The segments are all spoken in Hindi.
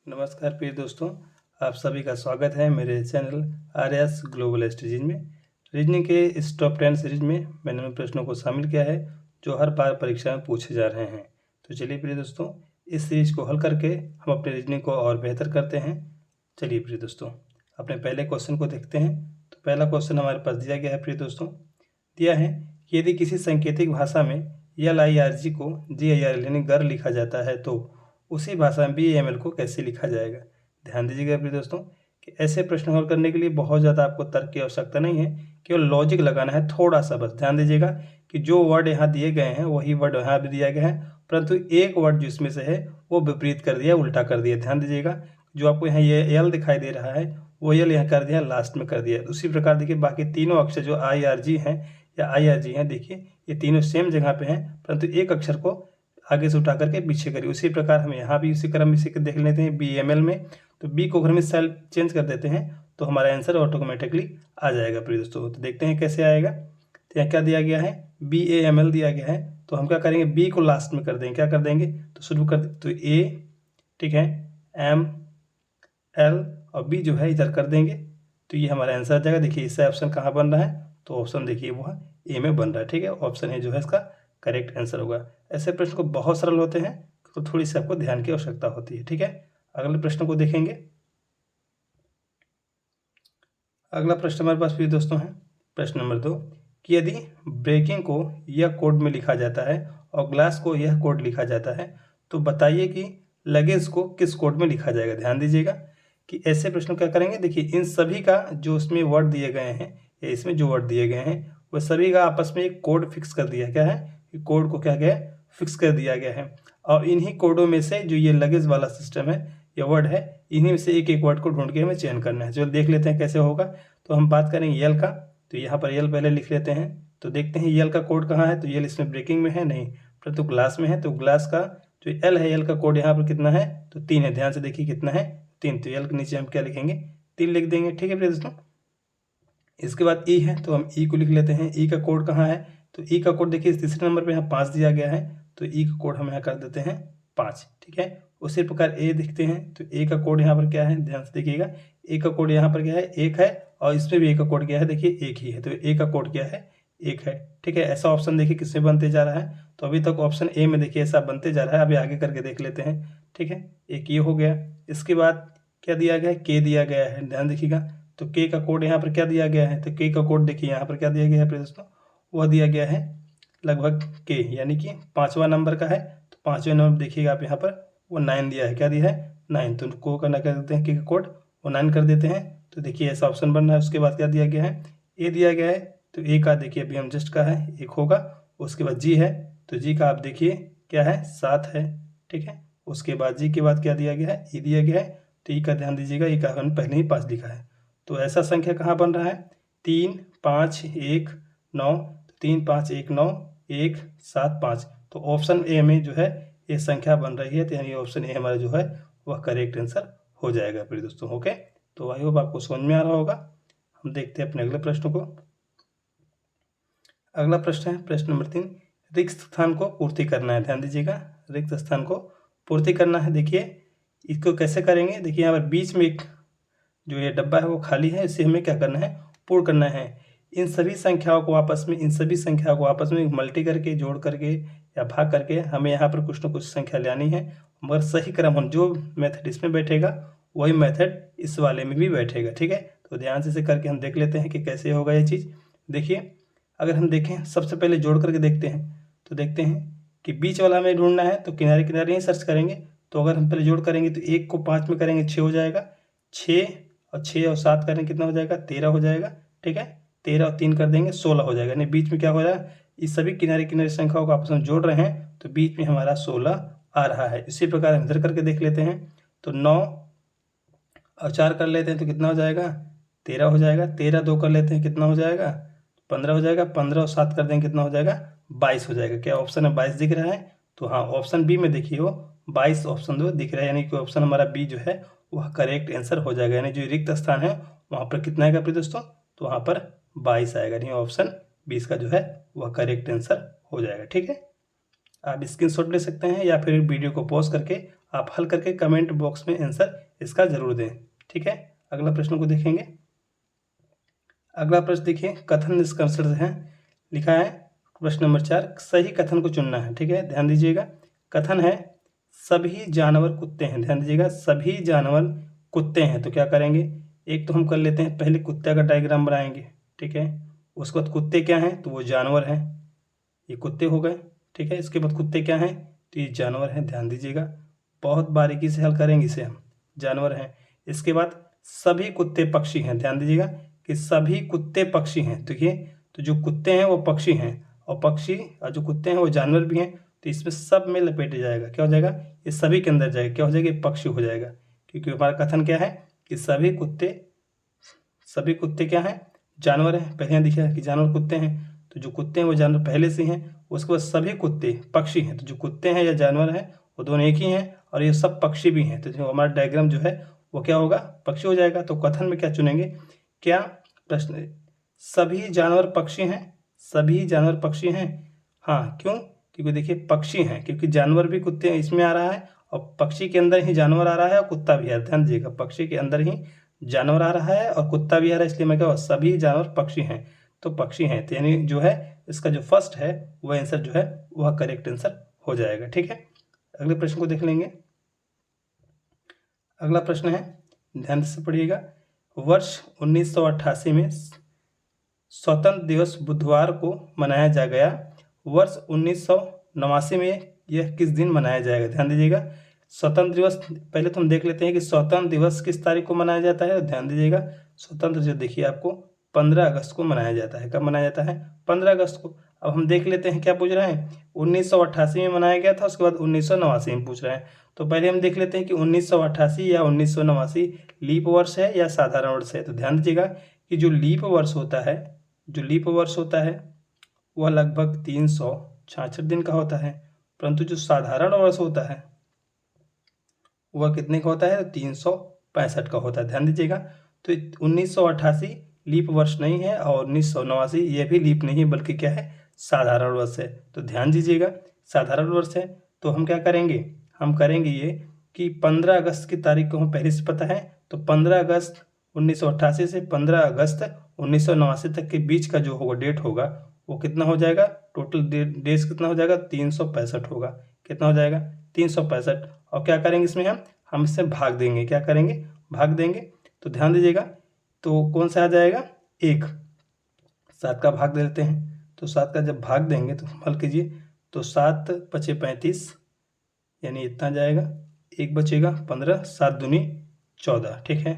नमस्कार प्रिय दोस्तों, आप सभी का स्वागत है मेरे चैनल आर्यस ग्लोबल स्टडीज में। रीजनिंग के इस टॉप 10 सीरीज में मैंने उन प्रश्नों को शामिल किया है जो हर बार परीक्षा में पूछे जा रहे हैं। तो चलिए प्रिय दोस्तों, इस सीरीज को हल करके हम अपने रीजनिंग को और बेहतर करते हैं। चलिए प्रिय दोस्तों, अपने पहले क्वेश्चन को देखते हैं। तो पहला क्वेश्चन हमारे पास दिया गया है प्रिय दोस्तों, दिया है कि यदि किसी सांकेतिक भाषा में LIRG को GIR यानी गर लिखा जाता है तो उसी भाषा में BAML को कैसे लिखा जाएगा। ध्यान दीजिएगा प्रिय दोस्तों कि ऐसे प्रश्न हल करने के लिए बहुत ज़्यादा आपको तर्क की आवश्यकता नहीं है, केवल लॉजिक लगाना है थोड़ा सा। बस ध्यान दीजिएगा कि जो वर्ड यहाँ दिए गए हैं वही वर्ड यहाँ भी दिया गया है, परंतु एक वर्ड जो इसमें से है वो विपरीत कर दिया, उल्टा कर दिया। ध्यान दीजिएगा, जो आपको यहाँ ये एल दिखाई दे रहा है वो एल यहाँ कर दिया, लास्ट में कर दिया। उसी प्रकार देखिए बाकी तीनों अक्षर जो IRG हैं या IRG हैं, देखिए ये तीनों सेम जगह पे हैं, परंतु एक अक्षर को आगे से उठा करके पीछे करिए। उसी प्रकार हम यहाँ भी उसी क्रम में इसे देख लेते हैं BML में। तो बी को अगर हम सेल चेंज कर देते हैं तो हमारा आंसर ऑटोमेटिकली आ जाएगा प्रिय दोस्तों। तो देखते हैं कैसे आएगा। तो यहाँ क्या दिया गया है, BAML दिया गया है, तो हम क्या करेंगे, बी को लास्ट में कर देंगे। क्या कर देंगे, तो शुरू कर तो A, ठीक है, ML और B जो है इधर कर देंगे, तो ये हमारा आंसर आ जाएगा। देखिए इससे ऑप्शन कहाँ बन रहा है, तो ऑप्शन देखिए वह ए में बन रहा है। ठीक है, ऑप्शन ए जो है इसका करेक्ट आंसर होगा। ऐसे प्रश्न को बहुत सरल होते हैं, तो थोड़ी सी आपको ध्यान की आवश्यकता होती है। ठीक है, अगले प्रश्न को देखेंगे। अगला प्रश्न हमारे पास भी दोस्तों है, प्रश्न नंबर 2, कि यदि ब्रेकिंग को यह कोड में लिखा जाता है और ग्लास को यह कोड लिखा जाता है तो बताइए कि लगेज को किस कोड में लिखा जाएगा। ध्यान दीजिएगा कि ऐसे प्रश्न क्या करेंगे, देखिए इन सभी का जो उसमें वर्ड दिए गए हैं या इसमें जो वर्ड दिए गए हैं वह सभी का आपस में एक कोड फिक्स कर दिया गया है। कि कोड को क्या गया, फिक्स कर दिया गया है, और इन्हीं कोडों में से जो ये लगेज वाला सिस्टम है या वर्ड है, इन्हीं में से एक एक वर्ड को ढूंढ के हमें चयन करना है। चलो देख लेते हैं कैसे होगा। तो हम बात करेंगे यल का, तो यहाँ पर यल पहले लिख लेते हैं। तो देखते हैं यल का कोड कहाँ है, तो यल इसमें ब्रेकिंग में है नहीं, परंतु ग्लास में है। तो ग्लास का जो एल है, यल का कोड यहाँ पर कितना है, तो 3 है। ध्यान से देखिए कितना है, 3। तो यल के नीचे हम क्या लिखेंगे, 3 लिख देंगे। ठीक है दोस्तों, इसके बाद ई है, तो हम ई को लिख लेते हैं। ई का कोड कहाँ है, तो ई का कोड देखिए तीसरे नंबर पे यहाँ 5 दिया गया है, तो ई का कोड हम यहाँ कर देते हैं 5। ठीक है, उसी प्रकार ए देखते हैं, तो ए का कोड यहाँ पर क्या है, ध्यान से देखिएगा। ए का कोड यहाँ पर क्या है, 1 है, और इसमें भी ए का कोड क्या है, देखिए 1 ही है। तो ए का कोड क्या है, 1 है। ठीक है, ऐसा ऑप्शन देखिए किसमें बनते जा रहा है, तो अभी तक ऑप्शन ए में देखिए ऐसा बनते जा रहा है। अभी आगे करके देख लेते हैं। ठीक है, एक ये हो गया। इसके बाद क्या दिया गया है, के दिया गया है। ध्यान देखिएगा, तो के का कोड यहाँ पर क्या दिया गया है, तो के का कोड देखिए यहाँ पर क्या दिया गया है दोस्तों, वह दिया गया है लगभग के, यानी कि 5वां नंबर का है। तो 5वें नंबर देखिएगा आप यहाँ पर वो 9 दिया है। क्या दिया है, 9। तो को करना कर देते हैं, के का कोड वो 9 कर देते हैं। तो देखिए ऐसा ऑप्शन बन रहा है। उसके बाद क्या दिया गया है, ए दिया गया है। तो ए का देखिए अभी हम जस्ट का है 1 होगा। उसके बाद जी है, तो जी का आप देखिए क्या है, 7 है। ठीक है, उसके बाद जी के बाद क्या दिया गया है, ई दिया गया है। तो ई का ध्यान दीजिएगा, ई का हमने पहले ही 5 लिखा है। तो ऐसा संख्या कहाँ बन रहा है, 3 5 1 9, 3 5 1 9 1 7 5। तो ऑप्शन ए में जो है ये संख्या बन रही है, तो यानी ऑप्शन ए हमारा जो है वह करेक्ट आंसर हो जाएगा फिर दोस्तों। ओके, तो आई होप आपको समझ में आ रहा होगा। हम देखते हैं अपने अगले प्रश्न को। अगला प्रश्न है प्रश्न नंबर 3, रिक्त स्थान को पूर्ति करना है। ध्यान दीजिएगा, रिक्त स्थान को पूर्ति करना है। देखिए इसको कैसे करेंगे, देखिए यहाँ पर बीच में एक जो ये डब्बा है वो खाली है, इसे हमें क्या करना है, पूर्ण करना है। इन सभी संख्याओं को आपस में मल्टी करके, जोड़ करके या भाग करके हमें यहाँ पर कुछ ना कुछ संख्या लानी है, मगर सही क्रम हो। जो मेथड इसमें बैठेगा वही मेथड इस वाले में भी बैठेगा। ठीक है, तो ध्यान से इसे करके हम देख लेते हैं कि कैसे होगा ये चीज़। देखिए अगर हम देखें, सबसे पहले जोड़ करके देखते हैं, तो देखते हैं कि बीच वाला हमें ढूंढना है, तो किनारे किनारे ही सर्च करेंगे। तो अगर हम पहले जोड़ करेंगे तो 1 को 5 में करेंगे 6 हो जाएगा, 6 और 6 और 7 करें कितना हो जाएगा, 13 हो जाएगा। ठीक है, 13 और 3 कर देंगे 16 हो जाएगा। यानी बीच में क्या हो रहा है, इस सभी किनारे किनारे संख्याओं को आपस में जोड़ रहे हैं, तो बीच में हमारा 16 आ रहा है। इसी प्रकार हम इधर करके देख लेते हैं, तो 9 और 4 कर लेते हैं तो कितना हो जाएगा, 13 हो जाएगा। 13 2 कर लेते हैं कितना हो जाएगा, 15 हो जाएगा। 15 और 7 कर देंगे कितना हो जाएगा, 22 हो जाएगा। क्या ऑप्शन है 22 दिख रहा है, तो हाँ ऑप्शन बी में देखिए वो 22 ऑप्शन 2 दिख रहा है, यानी कि ऑप्शन हमारा बी जो है वह करेक्ट आंसर हो जाएगा। यानी जो रिक्त स्थान है वहाँ पर कितना आएगा प्रिय दोस्तों, तो वहाँ पर 22 आएगा। यानी ऑप्शन 20 का जो है वह करेक्ट आंसर हो जाएगा। ठीक है, आप स्क्रीनशॉट ले सकते हैं या फिर वीडियो को पॉज करके आप हल करके कमेंट बॉक्स में आंसर इसका जरूर दें। ठीक है, अगला प्रश्न को देखेंगे। अगला प्रश्न देखिए, कथन निष्कर्ष है, लिखा है प्रश्न नंबर 4, सही कथन को चुनना है। ठीक है, ध्यान दीजिएगा। कथन है सभी जानवर कुत्ते हैं। ध्यान दीजिएगा, सभी जानवर कुत्ते हैं। तो क्या करेंगे, एक तो हम कर लेते हैं, पहले कुत्ते का डायग्राम बनाएंगे। ठीक है, उसके बाद कुत्ते क्या हैं, तो वो जानवर हैं, ये कुत्ते हो गए। ठीक है, इसके बाद कुत्ते क्या हैं, तो ये जानवर हैं। ध्यान दीजिएगा, बहुत बारीकी से हल करेंगे इसे हम, जानवर हैं। इसके बाद सभी कुत्ते पक्षी हैं। ध्यान दीजिएगा कि सभी कुत्ते पक्षी हैं। देखिए, तो जो कुत्ते हैं वो पक्षी हैं, और पक्षी और जो कुत्ते हैं वो जानवर भी हैं। तो इसमें सब में लपेट जाएगा, क्या हो जाएगा, ये सभी के अंदर जाएगा, क्या हो जाएगा, ये पक्षी हो जाएगा। क्योंकि हमारा कथन क्या है कि सभी कुत्ते क्या हैं, जानवर हैं। पहले यहाँ देखिए कि जानवर कुत्ते हैं, तो जो कुत्ते हैं वो जानवर पहले से हैं। उसके बाद सभी कुत्ते पक्षी हैं, तो जो कुत्ते हैं या जानवर हैं वो दोनों एक ही हैं, और ये सब पक्षी भी हैं। तो जो हमारा डायग्राम जो है वो क्या होगा, पक्षी हो जाएगा। तो कथन में क्या चुनेंगे, क्या प्रश्न, सभी जानवर पक्षी हैं, सभी जानवर पक्षी हैं। हाँ, क्यों, क्योंकि देखिए पक्षी हैं, क्योंकि जानवर भी कुत्ते इसमें आ रहा है, और पक्षी के अंदर ही जानवर आ रहा है और कुत्ता भी आ रहा है। ध्यान दीजिएगा, पक्षी के अंदर ही जानवर आ रहा है और कुत्ता भी आ रहा है, इसलिए मैं क्या, सभी जानवर पक्षी हैं, तो पक्षी हैं। तो यानी जो है इसका जो फर्स्ट है वह आंसर जो है वह करेक्ट आंसर हो जाएगा। ठीक है, अगले प्रश्न को देख लेंगे। अगला प्रश्न है, ध्यान से पढ़िएगा। वर्ष 1988 में स्वतंत्र दिवस बुधवार को मनाया जा गया। वर्ष 1989 में यह किस दिन मनाया जाएगा। ध्यान दीजिएगा, स्वतंत्र दिवस पहले तो हम देख लेते हैं कि स्वतंत्र दिवस किस तारीख को मनाया जाता है। ध्यान दीजिएगा, स्वतंत्र जो देखिए आपको 15 अगस्त को मनाया जाता है। कब मनाया जाता है, 15 अगस्त को। अब हम देख लेते हैं क्या पूछ रहे हैं, 1988 में मनाया गया था, उसके बाद 1989 में पूछ रहे हैं। तो पहले हम देख लेते हैं कि 1988 या 1989 लीप वर्ष है या साधारण वर्ष है। तो ध्यान दीजिएगा कि जो लीप वर्ष होता है वह लगभग 366 दिन का होता है, परंतु जो साधारण वर्ष होता है वह कितने का होता है, 365 का होता है। ध्यान दीजिएगा, तो 1988 लीप वर्ष नहीं है और 1989 यह भी लीप नहीं है, बल्कि क्या है, साधारण वर्ष है। तो ध्यान दीजिएगा, साधारण वर्ष है। तो हम क्या करेंगे, हम करेंगे ये कि 15 अगस्त की तारीख को हम पहले से पता है, तो 15 अगस्त 1988 से 15 अगस्त 1989 तक के बीच का जो होगा डेट होगा वो कितना हो जाएगा, टोटल डेज कितना हो जाएगा, 365 होगा। कितना हो जाएगा, 365। और क्या करेंगे इसमें हम इससे भाग देंगे, क्या करेंगे, भाग देंगे। तो ध्यान दीजिएगा, तो कौन सा आ जाएगा, 1, 7 का भाग दे देते हैं। तो 7 का जब भाग देंगे तो हल कीजिए, तो 7 × 35 यानी इतना जाएगा, 1 बचेगा, 15, 7 दूनी 14। ठीक है,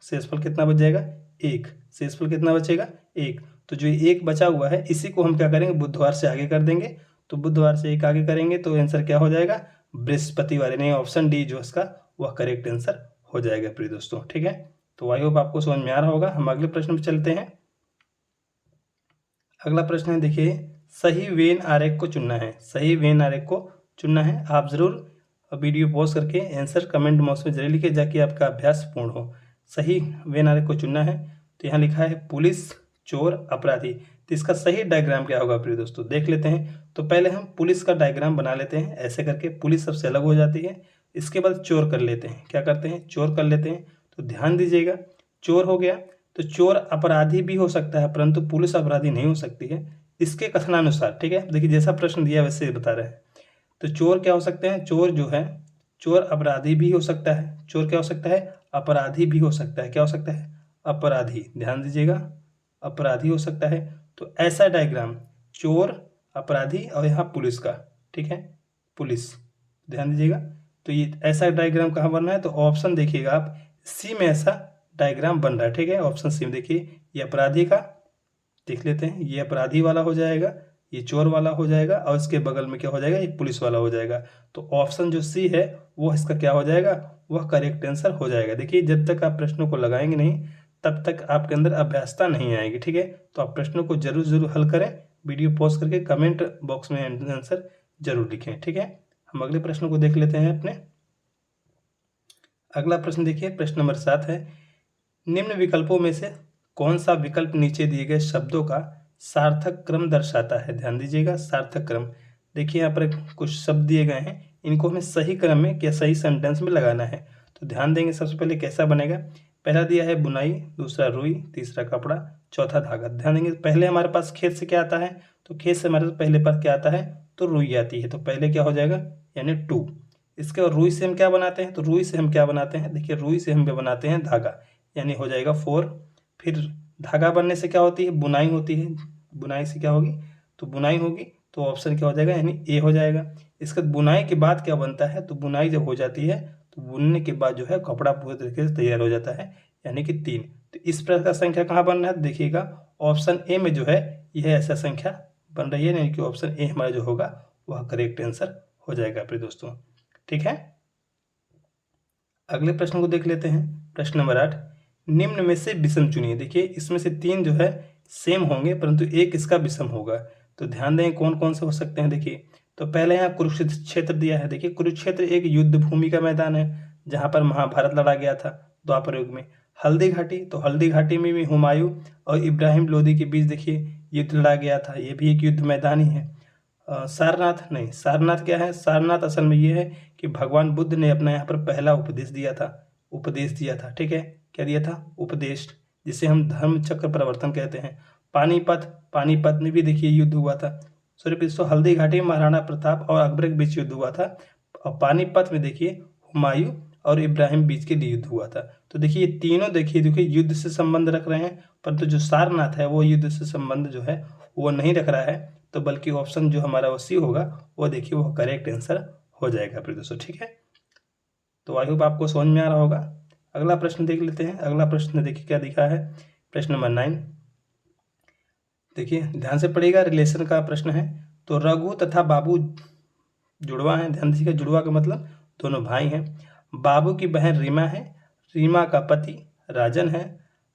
शेषफल कितना बच जाएगा, 1। शेषफल कितना बचेगा, 1। तो जो 1 बचा हुआ है इसी को हम क्या करेंगे, बुधवार से आगे कर देंगे। तो बुधवार से 1 आगे करेंगे तो आंसर क्या हो जाएगा, बृहस्पतिवार, नहीं ऑप्शन डी जो इसका वह करेक्ट आंसर हो जाएगा प्रिय दोस्तों। ठीक है, तो आई होप आपको समझ में आ रहा होगा। हम अगले प्रश्न में चलते हैं। अगला प्रश्न है, देखिए, सही वेन आरेख को चुनना है। सही वेन आरेख को चुनना है। आप जरूर वीडियो पॉज करके आंसर कमेंट बॉक्स में जरूर लिखिए, ताकि आपका अभ्यास पूर्ण हो। सही वेन आरेख को चुनना है। तो यहाँ लिखा है पुलिस, चोर, अपराधी। तो इसका सही डायग्राम क्या होगा प्रिय दोस्तों, देख लेते हैं। तो पहले हम पुलिस का डायग्राम बना लेते हैं, ऐसे करके पुलिस सबसे अलग हो जाती है। इसके बाद चोर कर लेते हैं, क्या करते हैं, चोर कर लेते हैं। तो ध्यान दीजिएगा, चोर हो गया, तो चोर अपराधी भी हो सकता है, परंतु पुलिस अपराधी नहीं हो सकती है इसके कथनानुसार। ठीक है, देखिए जैसा प्रश्न दिया वैसे बता रहे हैं। तो चोर क्या हो सकते हैं, चोर जो है, चोर अपराधी भी हो सकता है। चोर क्या हो सकता है, अपराधी भी हो सकता है। क्या हो सकता है, अपराधी। ध्यान दीजिएगा, अपराधी हो सकता है। तो ऐसा डायग्राम, चोर, अपराधी और यहाँ पुलिस का, ठीक है, पुलिस। ध्यान दीजिएगा, तो ये ऐसा डायग्राम कहाँ बन रहा है, तो ऑप्शन देखिएगा आप, सी में ऐसा डायग्राम बन रहा है। ठीक है, ऑप्शन सी में देखिए, ये अपराधी का देख लेते हैं, ये अपराधी वाला हो जाएगा, ये चोर वाला हो जाएगा, और इसके बगल में क्या हो जाएगा, ये पुलिस वाला हो जाएगा। तो ऑप्शन जो सी है वो इसका क्या हो जाएगा, वह करेक्ट आंसर हो जाएगा। देखिए जब तक आप प्रश्नों को लगाएंगे नहीं तब तक आपके अंदर अभ्यासता नहीं आएगी। ठीक है, तो आप प्रश्नों को जरूर हल करें, वीडियो पॉज करके कमेंट बॉक्स में आंसर जरूर लिखें। ठीक है, हम अगले प्रश्न को देख लेते हैं अपने। अगला प्रश्न देखिए, प्रश्न नंबर 7 है, निम्न विकल्पों में से कौन सा विकल्प नीचे दिए गए शब्दों का सार्थक क्रम दर्शाता है। ध्यान दीजिएगा, सार्थक क्रम। देखिए यहाँ पर कुछ शब्द दिए गए हैं, इनको हमें सही क्रम में या सही सेंटेंस में लगाना है। तो ध्यान देंगे सबसे पहले कैसा बनेगा। पहला दिया है बुनाई, दूसरा रुई, तीसरा कपड़ा, चौथा धागा। ध्यान देंगे पहले हमारे पास खेत से क्या आता है, तो खेत से हमारे पास पहले पास क्या आता है, तो रुई आती है। तो पहले क्या हो जाएगा, यानी 2। इसके बाद रुई से हम क्या बनाते हैं, तो रुई से हम क्या बनाते हैं, देखिए रुई से हम बनाते हैं धागा, यानी हो जाएगा 4। फिर धागा बनने से क्या होती है, बुनाई होती है। बुनाई से क्या होगी, तो बुनाई होगी, तो ऑप्शन क्या हो जाएगा, यानी ए हो जाएगा। इसके बाद बुनाई के बाद क्या बनता है, तो बुनाई जब हो जाती है तो बुनने के बाद जो है कपड़ा पूरे तरीके से तैयार हो जाता है, यानी कि 3। तो इस प्रकार का संख्या कहाँ बन रहा है, देखिएगा ऑप्शन ए में जो है यह ऐसा संख्या बन रही है, यानी कि ऑप्शन ए हमारा जो होगा वह करेक्ट आंसर हो जाएगा प्रिय दोस्तों। ठीक है, अगले प्रश्न को देख लेते हैं। प्रश्न नंबर 8, निम्न में से विषम चुनिए। देखिए इसमें से 3 जो है सेम होंगे, परंतु एक इसका विषम होगा। तो ध्यान दें कौन कौन से हो सकते हैं। देखिए तो पहले यहाँ कुरुक्षेत्र दिया है। देखिए कुरुक्षेत्र एक युद्ध भूमि का मैदान है, जहाँ पर महाभारत लड़ा गया था द्वापर युग में। हल्दी घाटी, तो हल्दी घाटी में भी हुमायूं और इब्राहिम लोदी के बीच देखिए युद्ध लड़ा गया था, ये भी एक युद्ध मैदान ही है। सारनाथ नहीं, सारनाथ क्या है, सारनाथ असल में ये है कि भगवान बुद्ध ने अपना यहाँ पर पहला उपदेश दिया था। ठीक है, क्या दिया था, उपदेश, जिसे हम धर्म चक्र प्रवर्तन कहते हैं। पानीपत में भी देखिए युद्ध हुआ था। हल्दी घाटी में महाराणा प्रताप और अकबर के बीच युद्ध हुआ था, और पानीपत में देखिए हुमायूं और इब्राहिम बीच के युद्ध हुआ था। तो देखिए ये तीनों देखिए युद्ध से संबंध रख रहे हैं, परंतु जो सारनाथ है वो युद्ध से संबंध जो है वो नहीं रख रहा है। तो बल्कि ऑप्शन जो हमारा वो सी होगा वो देखिए वो करेक्ट आंसर हो जाएगा प्रिय दोस्तों। ठीक है, तो आई होप आपको समझ में आ रहा होगा। अगला प्रश्न देख लेते हैं। अगला प्रश्न देखिए क्या दिखा है, प्रश्न नंबर 9। देखिए ध्यान से पढ़िएगा, रिलेशन का प्रश्न है। तो रघु तथा बाबू जुड़वा हैं। ध्यान दीजिएगा, जुड़वा का मतलब दोनों भाई हैं। बाबू की बहन रीमा है, रीमा का पति राजन है।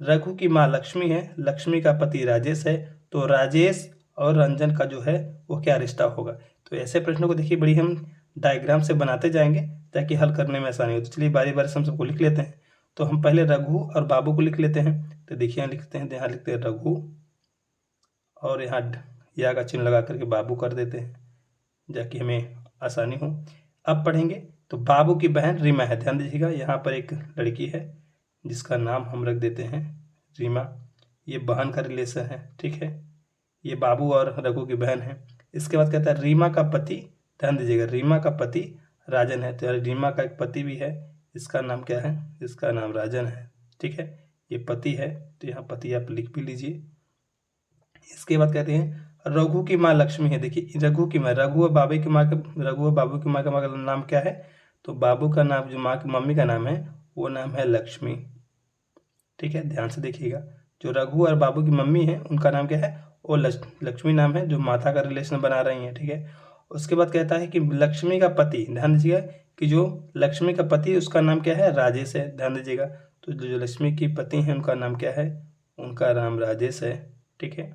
रघु की माँ लक्ष्मी है, लक्ष्मी का पति राजेश है। तो राजेश और रंजन का जो है वो क्या रिश्ता होगा। तो ऐसे प्रश्नों को देखिए बड़ी हम डायग्राम से बनाते जाएंगे ताकि हल करने में आसानी हो। तो चलिए बारी बारी से हम सबको लिख लेते हैं। तो हम पहले रघु और बाबू को लिख लेते हैं। तो देखिए यहाँ लिखते हैं, यहाँ लिखते हैं रघु और यहाँ या का चिन्ह लगा करके बाबू कर देते हैं, जाकि हमें आसानी हो। अब पढ़ेंगे। तो बाबू की बहन रीमा है। ध्यान दीजिएगा यहाँ पर एक लड़की है जिसका नाम हम रख देते हैं रीमा। ये बहन का रिलेशन है। ठीक है, ये बाबू और रघु की बहन है। इसके बाद कहता है रीमा का पति, ध्यान दीजिएगा रीमा का पति राजन है। तो रीमा का एक पति भी है, इसका नाम क्या है, इसका नाम राजन है। ठीक है, ये पति है, तो यहाँ पति आप लिख भी लीजिए। इसके बाद कहते हैं रघु की माँ लक्ष्मी है। देखिए रघु की माँ, रघु और बाबू की माँ का नाम क्या है, तो बाबू का नाम जो माँ की मम्मी का नाम है वो नाम है लक्ष्मी। ठीक है, ध्यान से देखिएगा, जो रघु और बाबू की मम्मी है उनका नाम क्या है, वो लक्ष्मी नाम है, जो माता का रिलेशन बना रही है। ठीक है, उसके बाद कहता है कि लक्ष्मी का पति, ध्यान दीजिएगा कि जो लक्ष्मी का पति उसका नाम क्या है, राजेश है। ध्यान दीजिएगा, तो जो लक्ष्मी की पति है उनका नाम क्या है, उनका नाम राजेश है। ठीक है,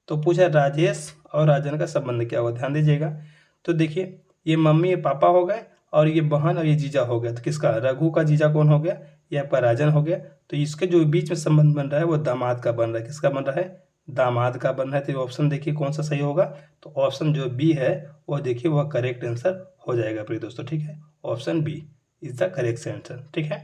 तो पूछा राजेश और राजन का संबंध क्या हुआ। ध्यान दीजिएगा, तो देखिए ये मम्मी ये पापा हो गए और ये बहन और ये जीजा हो गया। तो किसका, रघु का जीजा कौन हो गया, ये आपका राजन हो गया। तो इसके जो बीच में संबंध बन रहा है वो दामाद का बन रहा है। किसका बन रहा है, दामाद का बन रहा है। तो ऑप्शन देखिए कौन सा सही होगा, तो ऑप्शन जो बी है वो देखिए वह करेक्ट आंसर हो जाएगा प्रिय दोस्तों। ठीक है, option B is the correct answer. ठीक है,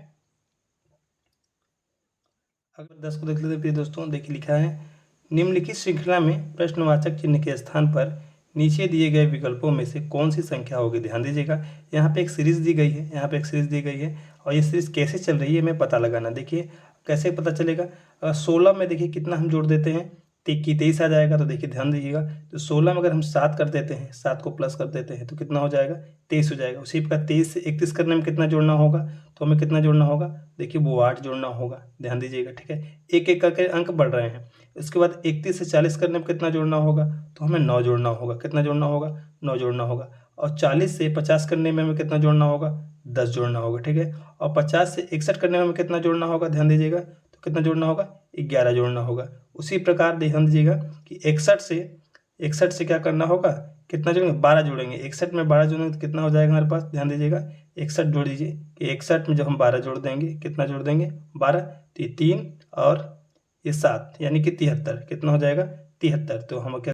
अगर 10 को देख लेते प्रिय दोस्तों। देखिए लिखा है निम्नलिखित श्रृंखला में प्रश्नवाचक चिन्ह के स्थान पर नीचे दिए गए विकल्पों में से कौन सी संख्या होगी। ध्यान दीजिएगा, यहाँ पे एक सीरीज दी गई है, यहाँ पे एक सीरीज दी गई है और ये सीरीज कैसे चल रही है हमें पता लगाना। देखिए कैसे पता चलेगा, 16 में देखिए कितना हम जोड़ देते हैं, 23 आ जाएगा। तो देखिए ध्यान दीजिएगा, तो 16 में अगर हम 7 कर देते हैं, 7 को प्लस कर देते हैं तो कितना हो जाएगा, 23 हो जाएगा। उसी प्रकार 23 से 31 करने में कितना जोड़ना होगा, तो हमें कितना जोड़ना होगा, देखिए वो 8 जोड़ना होगा। ध्यान दीजिएगा, ठीक है, एक एक करके अंक बढ़ रहे हैं। इसके बाद 31 से 40 करने में कितना जोड़ना होगा, तो हमें 9 जोड़ना होगा। कितना जोड़ना होगा, 9 जोड़ना होगा। और 40 से 50 करने में हमें कितना जोड़ना होगा, 10 जोड़ना होगा। ठीक है, और 50 से 61 करने में हमें कितना जोड़ना होगा, ध्यान दीजिएगा, तो कितना जोड़ना होगा, 11 जोड़ना होगा। उसी प्रकार ध्यान दीजिएगा कि 61 से क्या करना होगा, कितना जोड़ेंगे, 12 जोड़ेंगे। 61 में 12 जोड़ेंगे तो कितना हो जाएगा हमारे पास, ध्यान दीजिएगा 61 जोड़ दीजिए कि 61 में जब हम 12 जोड़ देंगे, कितना जोड़ देंगे, 12, तो ये 3 और ये 7 यानी कि 73, कितना हो जाएगा, 73। तो हम क्या